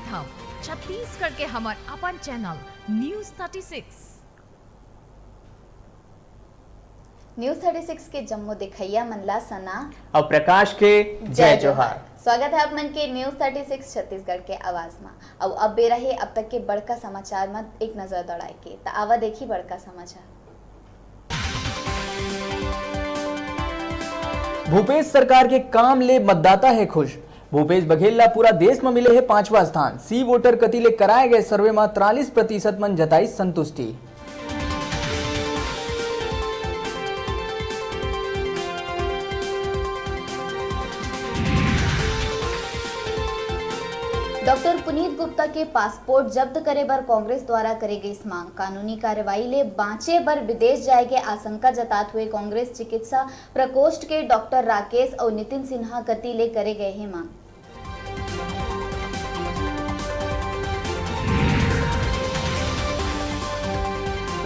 देखत हूँ छत्तीसगढ़ के हमार अपन चैनल न्यूज़ 36 के जम्मू दिखैया मनला सना और प्रकाश के जय जोहार। स्वागत है आप मन के न्यूज़ 36 छत्तीसगढ़ के आवाज में। अब बेरा है अब तक के बड़का समाचार में एक नजर दौड़ाए के तो आवा देखी बड़का समाचार। भूपेश सरकार के काम ले मतदाता है खुश। भूपेश बघेल ला पूरा देश में मिले है 5वां स्थान। सी वोटर कतिले कराए गए सर्वे में 43% मन जताई संतुष्टि। डॉक्टर पुनीत गुप्ता के पासपोर्ट जब्त करे बर कांग्रेस द्वारा करे गई मांग। कानूनी कार्रवाई ले बाँचे बर विदेश जाए के आशंका जतात हुए कांग्रेस चिकित्सा प्रकोष्ठ के डॉक्टर राकेश और नितिन सिन्हा कति ले करे गए हैं मांग।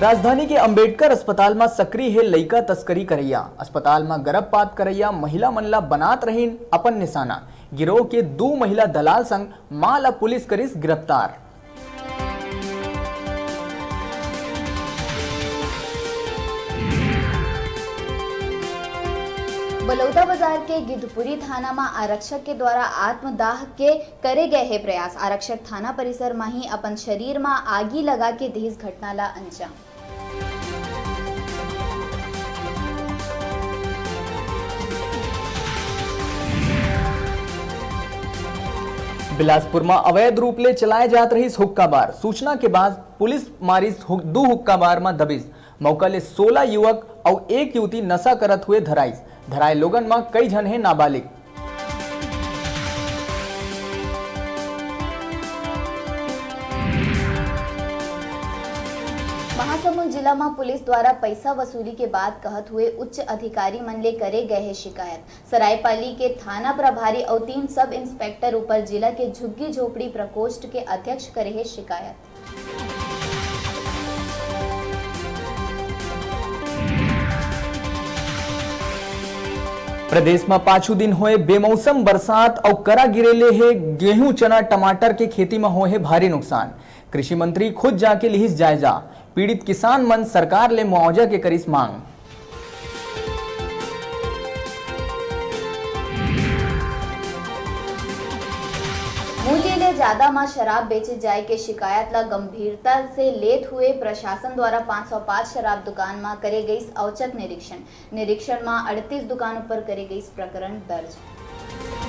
राजधानी के अंबेडकर अस्पताल में सक्रिय है लइका तस्करी करैया। अस्पताल में गर्भपात करैया महिला मन ला बनात रहीन अपन निशाना। गिरोह के 2 महिला दलाल संग मां ला पुलिस करिस गिरफ्तार। बलौदा बाजार के गिद्धपुरी थाना में आरक्षक के द्वारा आत्मदाह के करे गए है प्रयास। आरक्षक थाना परिसर में ही अपन शरीर में आगी लगा के दहेज घटना ला अंजाम। बिलासपुर में अवैध रूप ले चलाए जात रही हुक्का बार। सूचना के बाद पुलिस मारिस 2 हुक्का बार में दबिश। मौका ले 16 युवक और 1 युवती नशा करत हुए धराइस। धराए लोगन में कई जन है नाबालिग। महासमुंद जिला में पुलिस द्वारा पैसा वसूली के बाद कहत हुए उच्च अधिकारी मन ले करे गए है शिकायत। सरायपाली के थाना प्रभारी और 3 सब इंस्पेक्टर ऊपर जिला के झुग्गी झोपड़ी प्रकोष्ठ के अध्यक्ष करे है शिकायत। प्रदेश में 5 दिन होए बेमौसम बरसात और करा गिरेले है गेहूं चना टमाटर के खेती में होए भारी नुकसान। कृषि मंत्री खुद जाके लिहिस जायजा। पीड़ित किसान मन सरकार ले मुआवजा के करिस मांग। मूल्य ले ज्यादा में शराब बेचे जाए के शिकायत ला गंभीरता से लेत हुए प्रशासन द्वारा 505 शराब दुकान में करे गई औचक निरीक्षण में 38 दुकानों पर करे गई प्रकरण दर्ज।